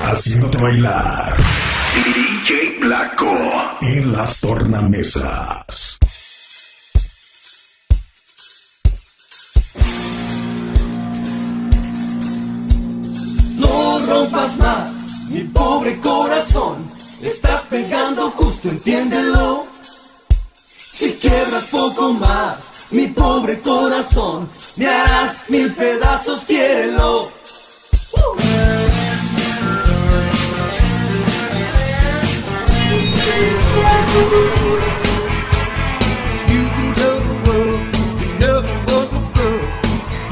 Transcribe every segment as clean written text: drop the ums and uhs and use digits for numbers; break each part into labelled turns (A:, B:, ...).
A: haciéndote bailar. DJ Blacko en las tornamesas.
B: No rompas más, mi pobre corazón. Estás pegando justo, entiéndelo. Si quiebras poco más, mi pobre corazón, me harás 1000 pedazos, quiérelo.
C: You can tell the world you never was my girl.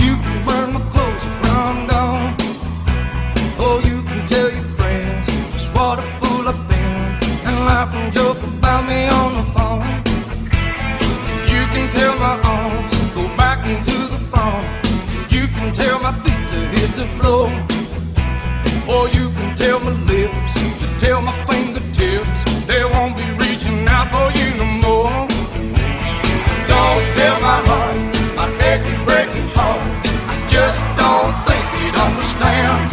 C: You can burn my clothes and run down. Or you can tell your friends just what a fool I've been and laugh and joke about me on the phone. You can tell my arms go back into the phone. You can tell my feet to hit the floor. Or you can tell my lips to tell my fingertips they won't be reaching out for you no more. Don't tell my heart, my achy breaking heart, I just don't think you'd understand.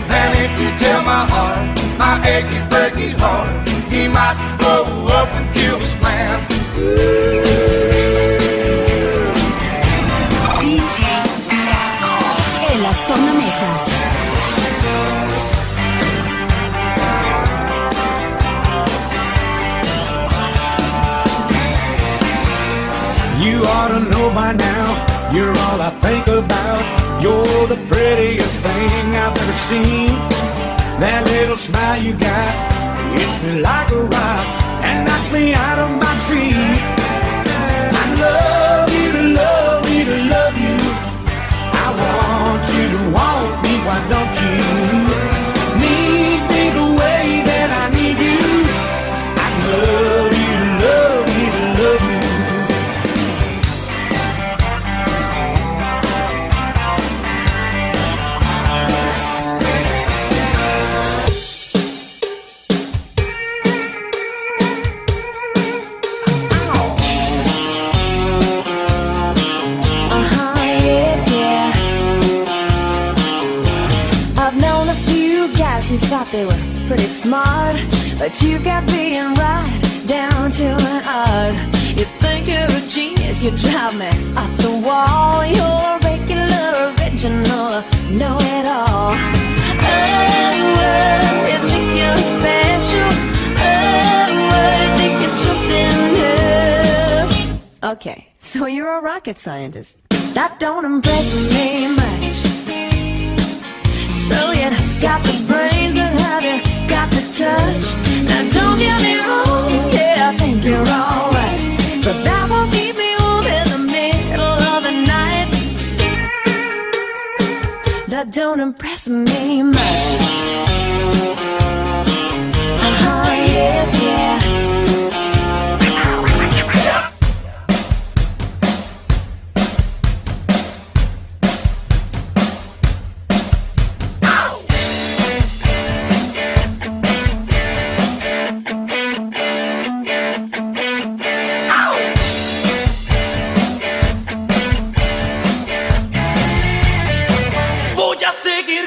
C: And if you tell my heart, my achy breaking heart, he might blow up and kill this man.
D: DJ Blacko en las tornamesas.
E: You ought to know by now, you're all I think about. You're the prettiest thing I've ever seen. That little smile you got hits me like a rock and knocks me out of my tree. I love you to love you to love you. I want you to want me, why don't you? Need me the way that I need you. I love you to love you to love you.
F: You thought they were pretty smart, but you've got being right down to an art. You think you're a genius, you drive me up the wall. You're a regular, original, know-it-all. Oh, you think you're special. Oh, you think you're something else. Okay, so you're a rocket scientist. That don't impress me much. So you got the brains, but have you got the touch? Now don't get me wrong, yeah, I think you're alright, but that won't keep me warm in the middle of the night. That don't impress me much. Yeah, yeah.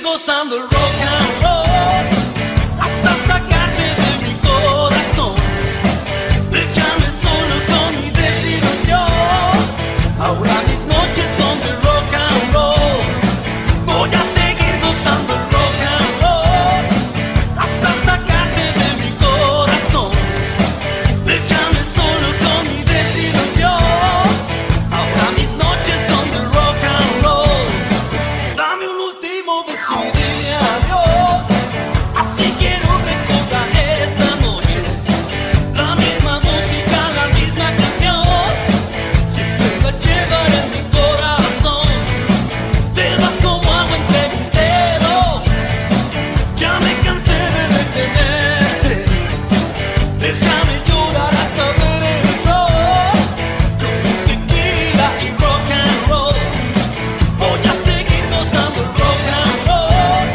B: Gozando el rock and roll hasta sacarte de mi corazón. Déjame solo con mi desilusión. Ahora mis noches son de rock and roll. Voy a seguir gozando el rock and roll hasta sacarte de mi corazón. Déjame solo con mi desilusión. Ahora mis noches son de rock and roll. Dame un último beso y dime adiós. Así quiero recordar esta noche. La misma música, la misma canción. Siempre la llevaré en mi corazón. Te vas como agua entre mis dedos. Ya me cansé de detenerte. Déjame llorar hasta ver el sol. Con mi tequila y rock and roll. Voy a seguir gozando el rock and roll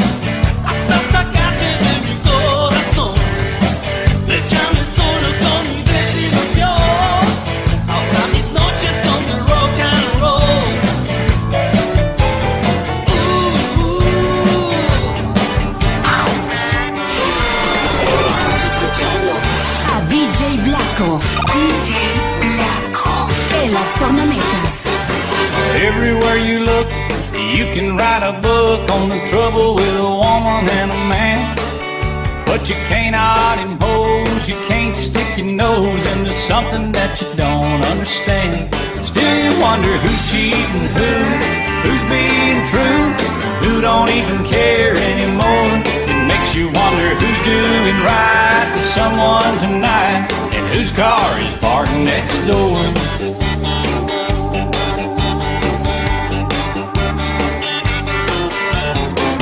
B: You can write a book on the trouble with a woman and a man, but you cannot impose, you can't stick your nose into something that you don't understand. Still you wonder who's cheating who's being true, who don't even care anymore. It makes you wonder who's doing right to someone tonight, and whose car is parked next door.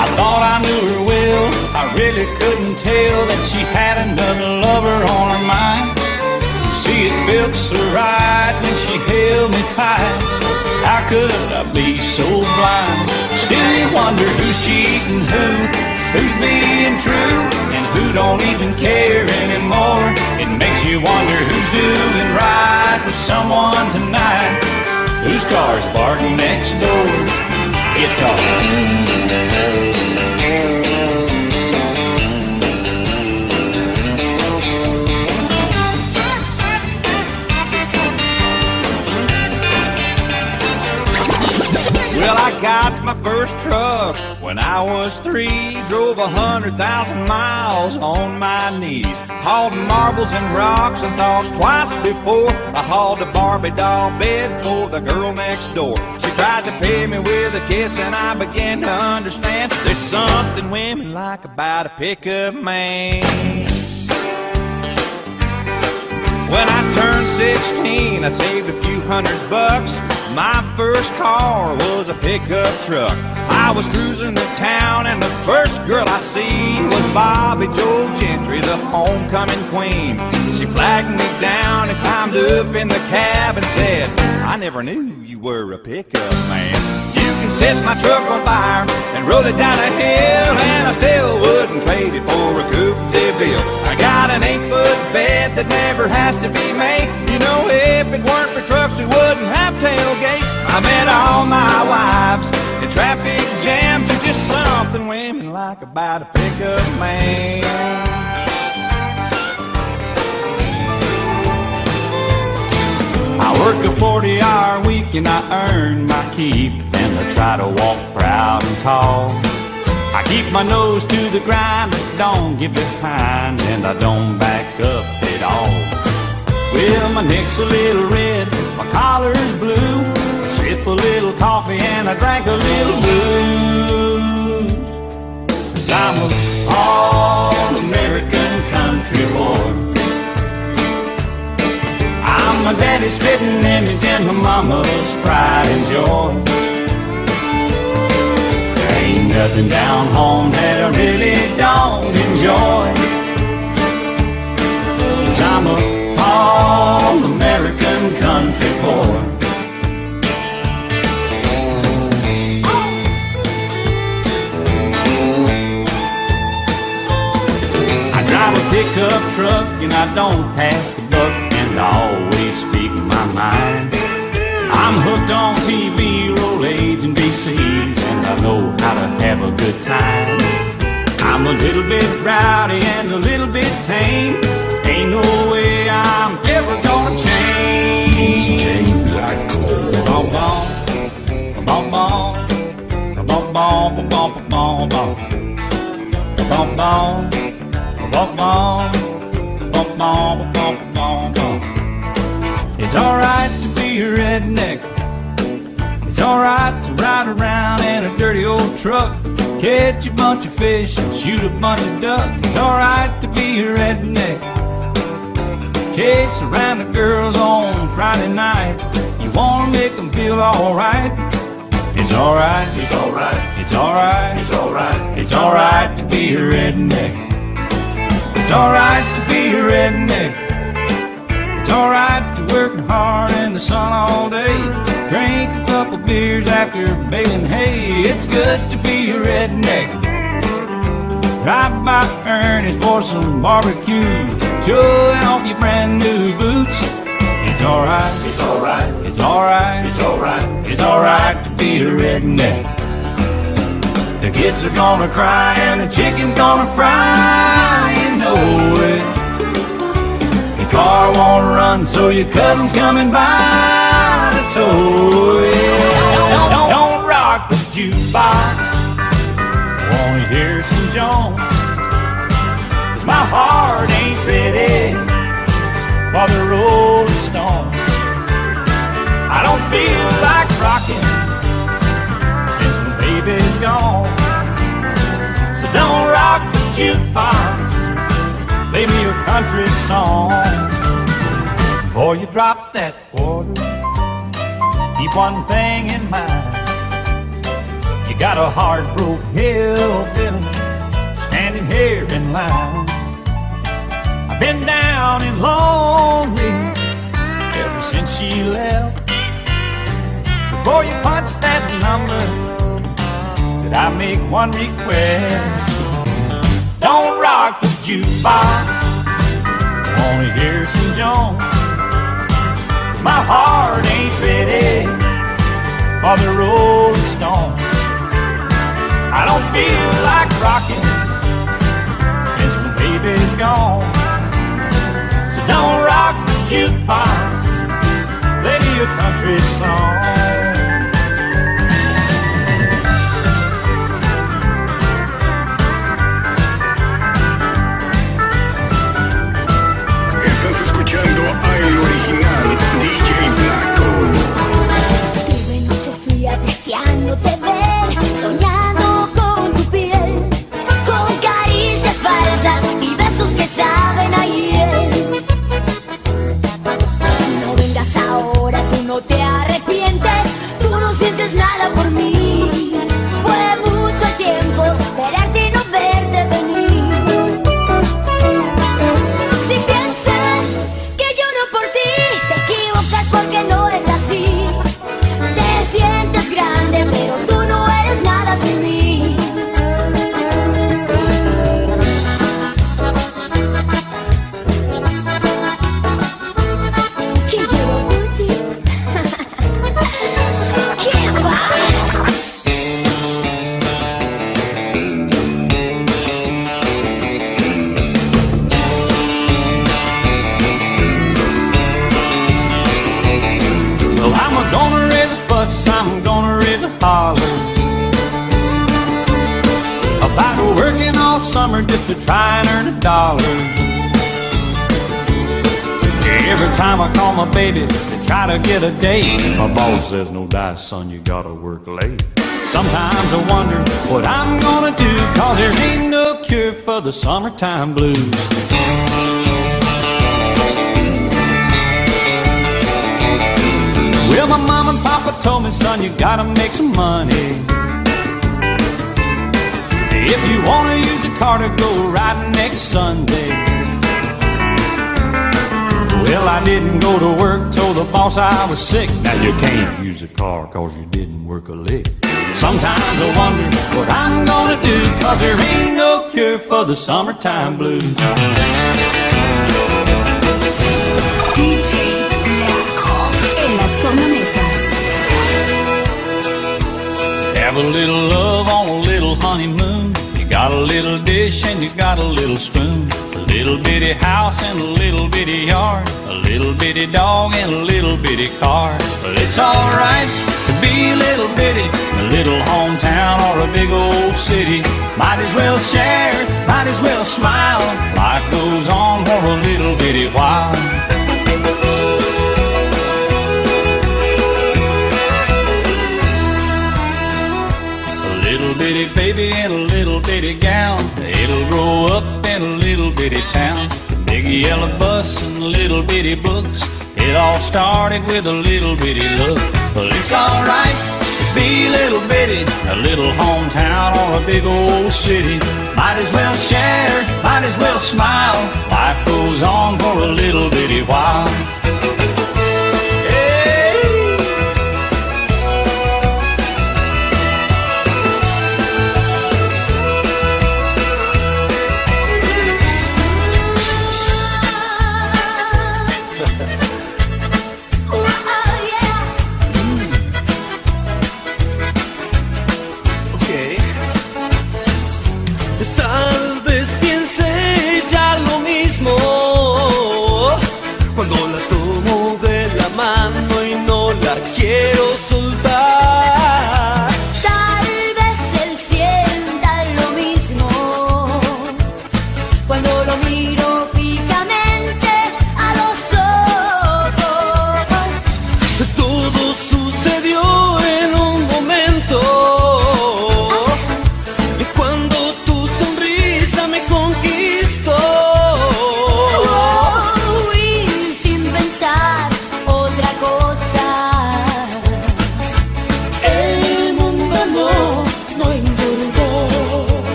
B: I thought I knew her well, I really couldn't tell that she had another lover on her mind. You see, it felt so right when she held me tight. How could I be so blind? Still you wonder who's cheating who's being true, and who don't even care anymore. It makes you wonder who's doing right with someone tonight, whose car's parked next door. Guitar.
E: Well, I got my first truck when I was 3. Drove 100,000 miles on my knees. Hauled marbles and rocks and thought twice before I hauled a Barbie doll bed for the girl next door. She tried to pay me with a kiss and I began to understand there's something women like about a pickup man. When I turned 16, I saved a few $100. My first car was a pickup truck. I was cruising to town and the first girl I see was Bobby Joe Gentry, the homecoming queen. She flagged me down and climbed up in the cab and said, I never knew you were a pickup man. You can set my truck on fire and roll it down a hill, and I still wouldn't trade it for a Coupe de Ville. I got an 8-foot bed that never has to be made. You know, if it weren't for trucks, we wouldn't have tailgates. I met all my wives in traffic jams. There's just something women like about a pickup man.
B: I work a 40-hour week and I earn my keep, and I try to walk proud and tall. I keep my nose to the grind, but don't get behind, and I don't back up at all. Well, my neck's a little red, my collar's blue. I sip a little coffee and I drank a little booze. 'Cause I'm an all-American country boy. I'm my daddy's spitting image and my mama's pride and joy. There ain't nothing down home that I really don't enjoy. 'Cause I'm a all-American country boy. I drive a pickup truck and I don't pass the buck, and I always speak my mind. I'm hooked on TV, Rolaids and VCs, and I know how to have a good time. I'm a little bit rowdy and a little bit tame. Ain't no way I'm ever gonna change.
A: DJ Blacko.
B: Bom bom, bom bom, bom bom, bom bom, bom bom, bom bom, bom bom, bom bom, bom bom, bom. It's alright to be a redneck. It's alright to ride around in a dirty old truck, catch a bunch of fish and shoot a bunch of duck. It's alright to be a redneck. Chase around the girls on Friday night. You wanna make them feel alright. It's alright, it's alright, it's alright, it's alright, it's alright to be a redneck. It's alright to be a redneck. It's alright to work hard in the sun all day, drink a couple beers after baling hay. It's good to be a redneck. Drive by Ernie's for some barbecue, showing off your brand new boots. It's alright, it's alright, it's alright, it's alright, it's alright to be a redneck. The kids are gonna cry and the chicken's gonna fry, you know it. The car won't run, so your cousin's coming by to tow it. Don't rock the jukebox. I wanna hear some Jones, 'cause my heart ain't ready for the Rolling Stones. I don't feel like rocking since my baby's gone. So don't rock the jukebox, play me a country song. Before you drop that quarter, keep one thing in mind. You got a hard-broke hillbilly standing here in line. I've been down and lonely ever since she left. Before you punch that number, did I make one request? Don't rock the jukebox, I wanna hear some Jones. My heart ain't ready for the Rolling Stones. I don't feel like rocking since my baby's gone. So don't rock the jukebox, play me a country song.
A: Estás escuchando al original DJ Blacko.
G: Tuve noches frías deseándote ver, soñando con tu piel, con caricias falsas y besos que saben a hiel. No vengas ahora, tú no te arrepientes, tú no sientes nada por mí. Fue mucho tiempo de esperarte y no verte venir. Si piensas que lloro por ti, te equivocas porque no es así. Te sientes grande, pero tú no eres nada sin mí. Que lloro por ti. ¿Quién va?
B: Well, I'm gonna raise a fuss, I'm gonna raise a holler about working all summer just to try and earn a dollar. Every time I call my baby to try to get a date, my boss says, no dice, son, you gotta work late. Sometimes I wonder what I'm gonna do, 'cause there ain't no cure for the summertime blues. Well, my mom and papa told me, son, you gotta make some money. If you wanna use a car to go riding next Sunday. Well, I didn't go to work, told the boss I was sick. Now you can't use a car 'cause you didn't work a lick. Sometimes I wonder what I'm gonna do, 'cause there ain't no cure for the summertime blues.
D: DJ Blacko en las tornamesas.
B: Have a little love on a little honeymoon. You got a little dish and you got a little spoon. A little bitty house and a little bitty yard. A little bitty dog and a little bitty car. But it's alright to be a little bitty. A little hometown or a big old city. Might as well share, might as well smile. Life goes on for a little bitty while. A little bitty baby in a little bitty gown. It'll grow up in a little bitty town. Big yellow bus and little bitty books. It all started with a little bitty look. But it's alright to be a little bitty. A little hometown or a big old city. Might as well share, might as well smile. Life goes on for a little bitty while.
C: Tal vez piense ya lo mismo cuando la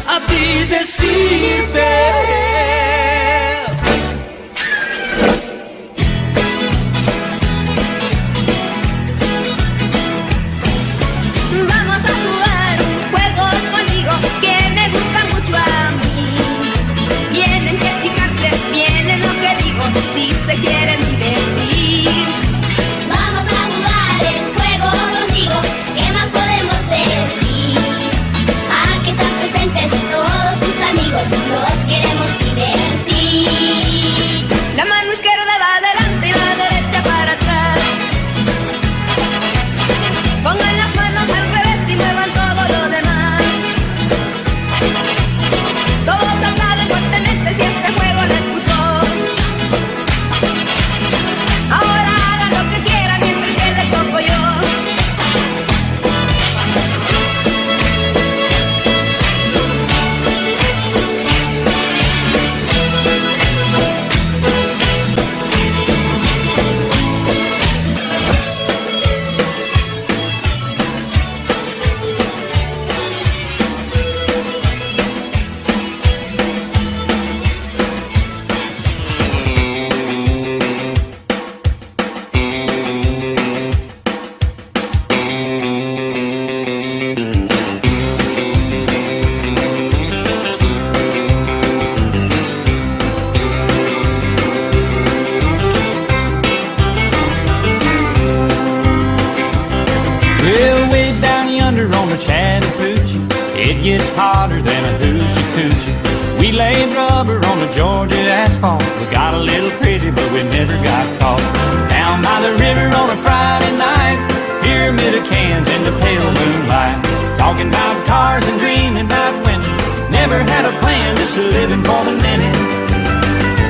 B: a ti decirte.
G: Vamos a jugar un juego contigo que me gusta mucho a mí. Tienen que fijarse bien en lo que digo si se quieren divertir. Vamos a jugar el juego contigo, ¿qué más podemos decir? Aquí están presentes todos tus amigos, los queremos divertir. La mano izquierda va adelante y la derecha para atrás. Pongan las manos al revés y muevan todo lo demás. Todos aplauden fuertemente si este juego les gustó. Ahora hagan lo que quieran mientras que les toco yo.
B: Well, way down yonder on the Chattahoochee, it gets hotter than a hoochie coochie. We laid rubber on the Georgia asphalt. We got a little crazy, but we never got caught. Down by the river on a Friday night, pyramid of cans in the pale moonlight. Talking about cars and dreaming about winning. Never had a plan, just living for the minute.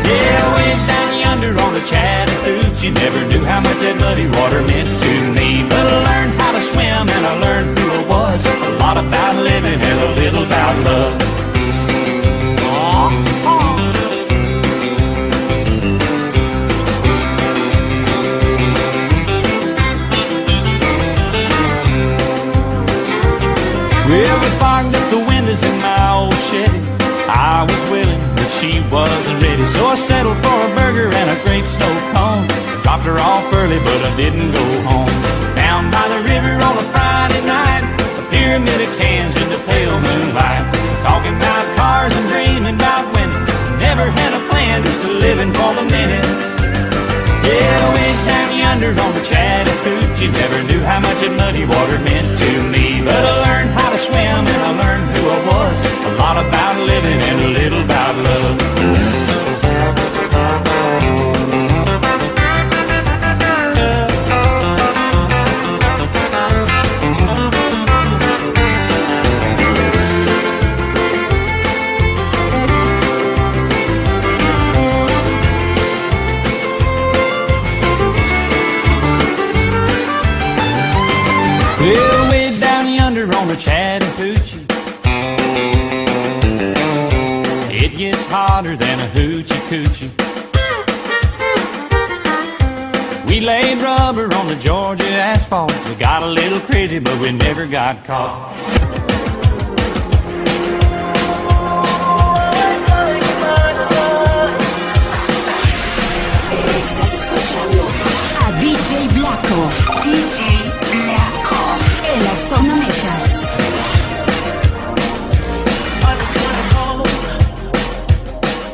B: Yeah, way down yonder on the Chattahoochee, never knew how much that muddy water meant to me. But I learned how to swim and I learned who I was. A lot about living and a little about love. Well, we fogged up the windows in my old Chevy. I was willing, but she wasn't ready. So I settled for a burger and a grape snow cone. Dropped her off early, but I didn't go home. Down by the river on a Friday night, a pyramid of cans in the pale moonlight. Talking about cars and dreaming about winning. Never had a plan, just living for the minute. Yeah, way down yonder on the Chattahoochee, never knew how much that muddy water meant to me. But I learned how to swim and I learned who I was. A lot about living and a little about love. Well, way down yonder on the Chattahoochee, it gets hotter than a hoochie coochie. We laid rubber on the Georgia asphalt. We got a little crazy, but we never got caught.
D: Estás escuchando a DJ Blacko. DJ Blacko en las tornamesas.
B: I've been trying to call.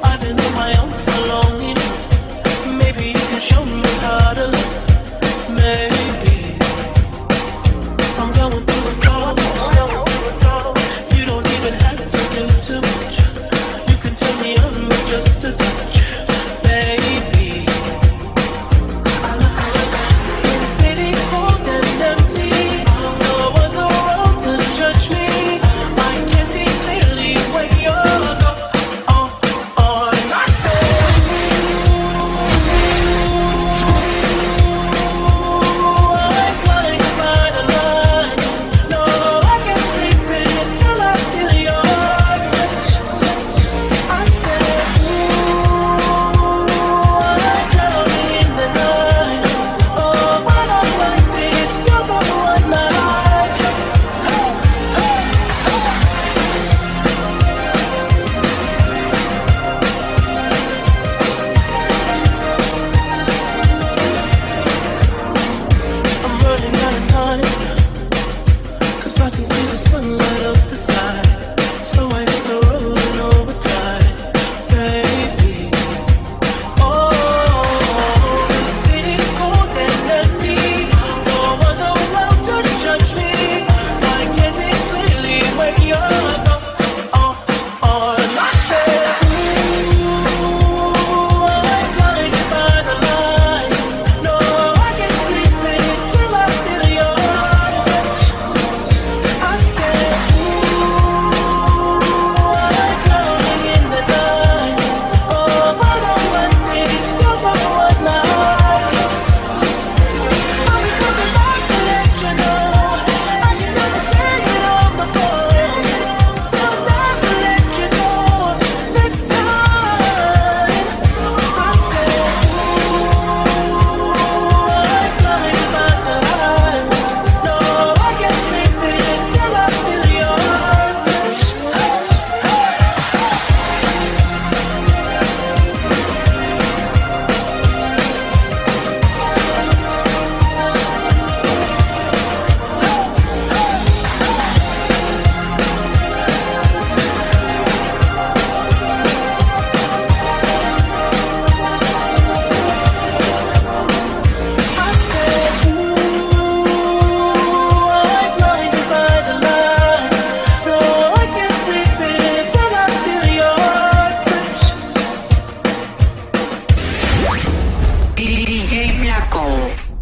B: I've been on my own for long enough. Maybe you can show me how to love. Maybe I'm going through a drought. You don't even have to do too much. You can tell me I'm just a touch, baby. I look around, Sin City cold and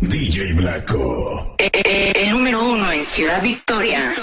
A: DJ Blacko.
D: El número 1 en Ciudad Victoria.